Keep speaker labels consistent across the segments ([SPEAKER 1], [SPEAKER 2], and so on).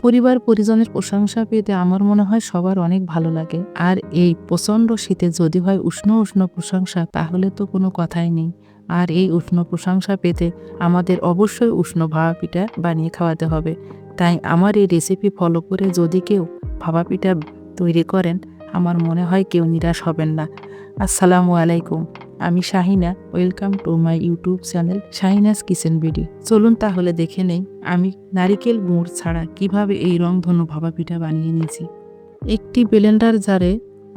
[SPEAKER 1] পরিবার পরিজনের প্রশংসা পেতে আমার মনে হয় সবার অনেক ভালো লাগে। আর এই প্রচণ্ড শীতে যদি হয় উষ্ণ উষ্ণ প্রশংসা, তাহলে তো কোনো কথাই নেই। আর এই উষ্ণ প্রশংসা পেতে আমাদের অবশ্যই উষ্ণ ভাপা পিঠা বানিয়ে খাওয়াতে হবে। তাই আমার এই রেসিপি ফলো করে যদি কেউ ভাপা পিঠা তৈরি করেন, আমার মনে হয় কেউ নিরাশ হবেন না। আসসালামু আলাইকুম, আমি Shahina. Welcome to my YouTube channel Shahina's kitchen BD. চলুন তাহলে দেখে নেই আমি নারিকেল গুড় ছাড়া কিভাবে এই রংধনু ভাপা পিঠা বানিয়ে নিয়েছি। একটি ব্লেন্ডার জারে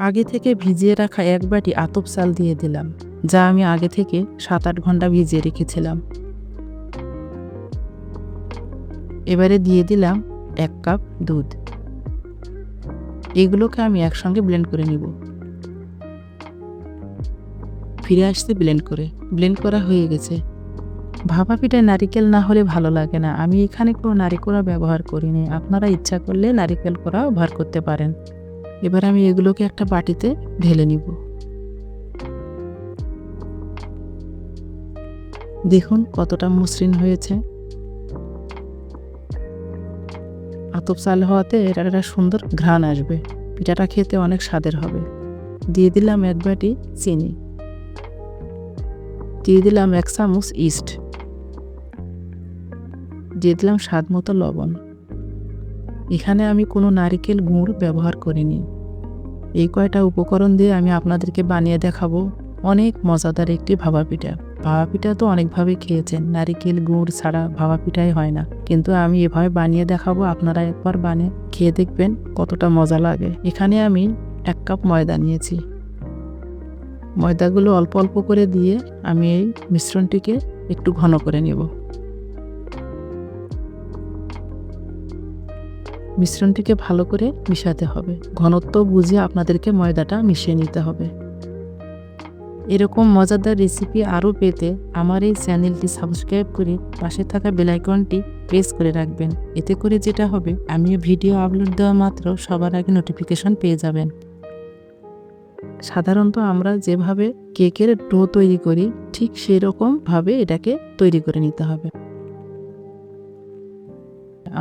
[SPEAKER 1] আগে থেকে ভিজিয়ে রাখা 1 বাটি আতপ চাল দিয়ে দিলাম, যা আমি আগে থেকে 7-8 ঘন্টা ভিজিয়ে রেখেছিলাম। এবারে দিয়ে দিলাম 1 কাপ দুধ। এগুলোকে আমি একসঙ্গে ব্লেন্ড করে নিব। ফিরে আসতে ব্লেন্ড করা হয়ে গেছে। ভাপা পিঠায় নারিকেল না হলে ভালো লাগে না। আমি এখানে কোনো নারিকেল ব্যবহার করিনি, আপনারা ইচ্ছা করলে নারিকেল কোড়াও ব্যবহার করতে পারেন। এবার আমি এগুলোকে একটা বাটিতে ঢেলে নিব। দেখুন কতটা মসৃণ হয়েছে। আতপ চাল হওয়াতে এর একটা সুন্দর ঘ্রাণ আসবে, পিঠাটা খেতে অনেক স্বাদের হবে। দিয়ে দিলাম 1 বাটি চিনি, দিয়ে দিলাম 1 চামচ ইস্ট, দিয়ে দিলাম স্বাদ মতো লবণ। এখানে আমি কোনো নারিকেল গুড় ব্যবহার করিনি। এই কয়টা উপকরণ দিয়ে আমি আপনাদেরকে বানিয়ে দেখাবো অনেক মজাদার একটি ভাপা পিঠা। ভাপা পিঠা তো অনেকভাবে খেয়েছেন, নারিকেল গুড় ছাড়া ভাপা পিঠাই হয় না, কিন্তু আমি এভাবে বানিয়ে দেখাবো। আপনারা একবার বানিয়ে খেয়ে দেখবেন কতটা মজা লাগে। এখানে আমি 1 কাপ ময়দা নিয়েছি। ময়দাগুলো অল্প অল্প করে দিয়ে আমি এই মিশ্রণটিকে একটু ঘন করে নেব। মিশ্রণটিকে ভালো করে মিশাতে হবে। ঘনত্ব বুঝে আপনাদেরকে ময়দাটা মিশিয়ে নিতে হবে। এরকম মজাদার রেসিপি আরও পেতে আমার এই চ্যানেলটি সাবস্ক্রাইব করে পাশে থাকা বেল আইকনটি প্রেস করে রাখবেন। এতে করে যেটা হবে, আমি ভিডিও আপলোড দেওয়া মাত্র সবার আগে নোটিফিকেশন পেয়ে যাবেন। সাধারণত আমরা যেভাবে কেকের ডো তৈরি করি, ঠিক সেই রকমভাবে এটাকে তৈরি করে নিতে হবে।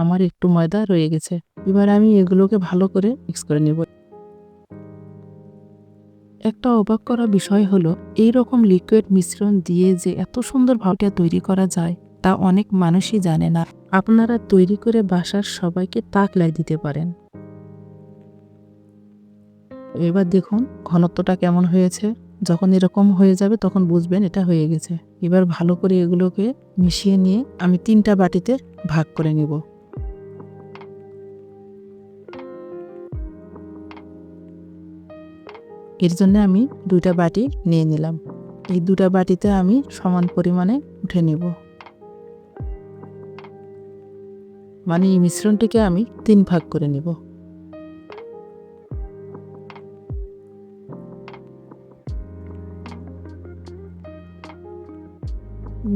[SPEAKER 1] আমার একটু ময়দা রয়ে গেছে, এবার আমি এগুলোকে ভালো করে মিক্স করে নেব। একটা অবাক করা বিষয় হলো, এই রকম লিকুইড মিশ্রণ দিয়ে যে এত সুন্দর ভাপটা তৈরি করা যায় তা অনেক মানুষই জানে না। আপনারা তৈরি করে বাসার সবাইকে তাকলায় দিতে পারেন। এবার দেখুন ঘনত্বটা কেমন হয়েছে। যখন এরকম হয়ে যাবে তখন বুঝবেন এটা হয়ে গেছে। এবার ভালো করে এগুলোকে মিশিয়ে নিয়ে আমি 3টা বাটিতে ভাগ করে নিব। এর জন্য আমি 2টা বাটি নিয়ে নিলাম। এই 2টা বাটিতে আমি সমান পরিমাণে উঠে নেব। মানে এই মিশ্রণটিকে আমি 3 ভাগ করে নেব।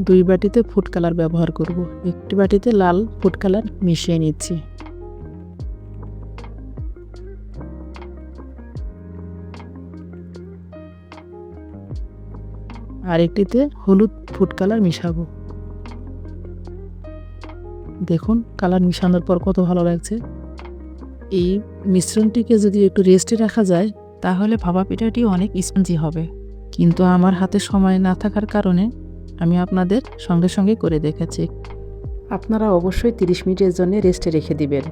[SPEAKER 1] দুই বাটিতে ফুড কালার ব্যবহার করব। একটি বাটিতে লাল ফুড কালার মিশিয়ে নিচ্ছি। আর একটিতে হলুদ ফুড কালার মিশাবো। দেখুন কালার মিশানোর পর কত ভালো লাগছে। এই মিশ্রণটিকে যদি একটু রেস্টে রাখা যায়, তাহলে ভাপা পিঠাটি অনেক স্পঞ্জি হবে। কিন্তু আমার হাতে সময় না থাকার কারণে আমি আপনাদের সঙ্গে সঙ্গে করে দেখাচ্ছি। আপনারা অবশ্যই 30 মিনিটের জন্য রেস্টে রেখে দিবেন।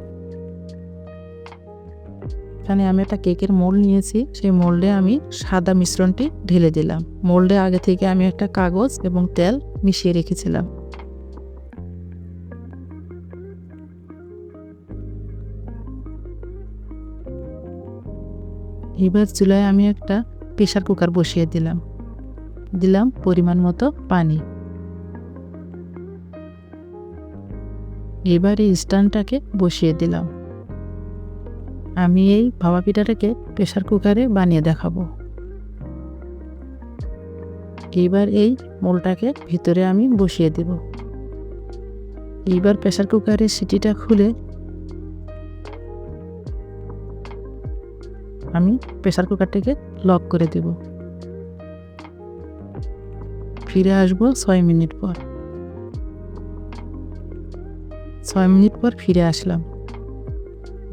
[SPEAKER 1] এখানে আমি একটা কেকের মোল্ড নিয়েছি, সেই মোল্ডে আমি সাদা মিশ্রণটি ঢেলে দিলাম। মোল্ডে আগে থেকে আমি একটা কাগজ এবং তেল মিশিয়ে রেখেছিলাম। এবার চুলায় আমি একটা প্রেসার কুকার বসিয়ে দিলাম পরিমাণ মতো পানি। এবার এই স্ট্যান্ডটাকে বসিয়ে দিলাম। আমি এই ভাপা পিঠাটাকে প্রেসার কুকারে বানিয়ে দেখাবো। এবার এই মোলটাকে ভিতরে আমি বসিয়ে দেব। এইবার প্রেসার কুকারের সিটিটা খুলে আমি প্রেসার কুকারটাকে লক করে দেব। ফিরে আসবো 6 মিনিট পর। 6 মিনিট পর ফিরে আসলাম।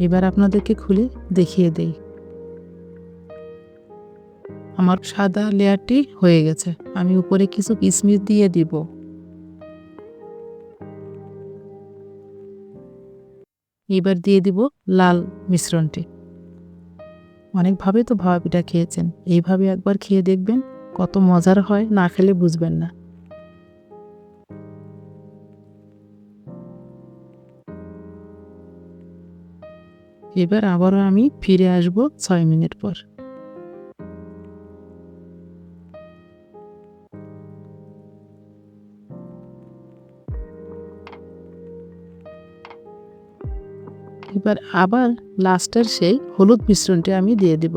[SPEAKER 1] এবার আপনাদেরকে খুলে দেখিয়ে দেই। আমার সাদা লেয়ারটি হয়ে গেছে। আমি উপরে কিছু কিশমিশ দিয়ে দিব। এবার দিয়ে দিব লাল মিশ্রণটি। অনেকভাবে তো ভাপা পিঠা খেয়েছেন, এইভাবে একবার খেয়ে দেখবেন কত মজার হয়, না খেলে বুঝবেন না। এবার আবারও আমি ফিরে আসব 6 মিনিট পর। এবার আবার লাস্টের সেই হলুদ মিশ্রণটি আমি দিয়ে দিব।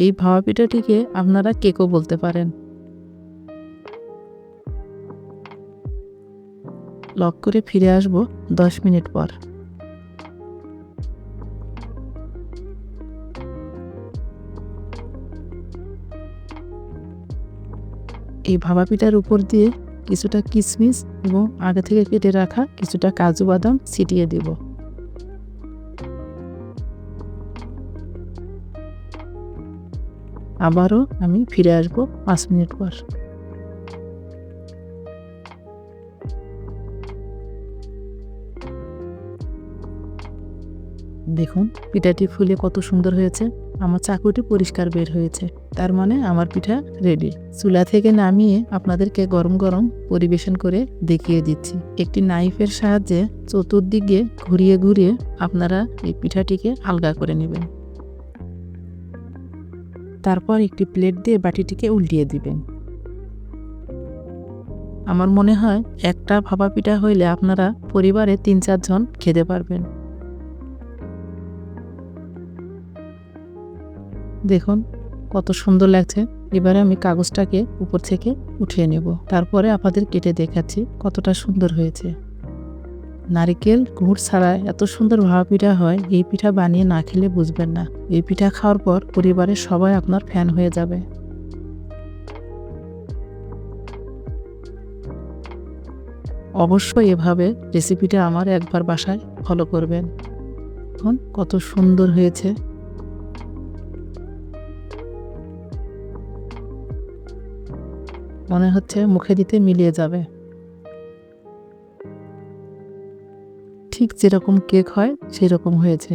[SPEAKER 1] এই ভাপা পিঠাটিকে আপনারা কেকও বলতে পারেন। লক করে ফিরে আসব 10 মিনিট পর। এই ভাপা পিঠার উপর দিয়ে কিছুটা কিশমিশ এবং আগে থেকে কেটে রাখা কিছুটা কাজু বাদাম ছিটিয়ে দেব। আবারও আমি ফিরে আসব 5 মিনিট পর। দেখুন পিঠাটি ফুলে কত সুন্দর হয়েছে। আমার চাকুটি পরিষ্কার বের হয়েছে, তার মানে আমার পিঠা রেডি। চুলা থেকে নামিয়ে আপনাদেরকে গরম গরম পরিবেশন করে দেখিয়ে দিচ্ছি। একটি নাইফের সাহায্যে চতুর্দিকে ঘুরিয়ে ঘুরিয়ে আপনারা এই পিঠাটিকে আলগা করে নেবেন। তারপর একটি প্লেট দিয়ে বাটিটিকে উল্টিয়ে দিবেন। আমার মনে হয় একটা ভাপা পিঠা হইলে আপনারা পরিবারে 3-4 জন খেতে পারবেন। দেখুন কত সুন্দর লাগছে। এবারে আমি কাগজটাকে উপর থেকে উঠিয়ে নেব, তারপরে আপনাদের কেটে দেখাচ্ছি কতটা সুন্দর হয়েছে। নারিকেল গুড় ছাড়া এত সুন্দর ভাপা পিঠা হয়, এই পিঠা বানিয়ে না খেলে বুঝবেন না। এই পিঠা খাওয়ার পর পরিবারের সবাই আপনার ফ্যান হয়ে যাবে। অবশ্যই এভাবে রেসিপিটা আমার একবার বাসায় ফলো করবেন। দেখুন কত সুন্দর হয়েছে। মনে হচ্ছে মুখে দিতে মিলিয়ে যাবে। ঠিক যেরকম কেক হয় সেরকম হয়েছে।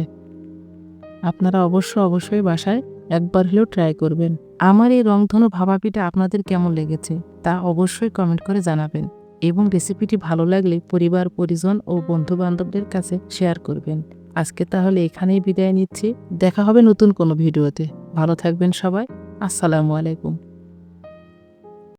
[SPEAKER 1] আপনারা অবশ্যই বাসায় একবার হলেও ট্রাই করবেন। আমার এই রংধনু ভাপা পিঠা আপনাদের কেমন লেগেছে তা অবশ্যই কমেন্ট করে জানাবেন এবং রেসিপিটি ভালো লাগলে পরিবার পরিজন ও বন্ধু বান্ধবদের কাছে শেয়ার করবেন। আজকে তাহলে এখানেই বিদায় নিচ্ছি। দেখা হবে নতুন কোনো ভিডিওতে। ভালো থাকবেন সবাই। আসসালামু আলাইকুম।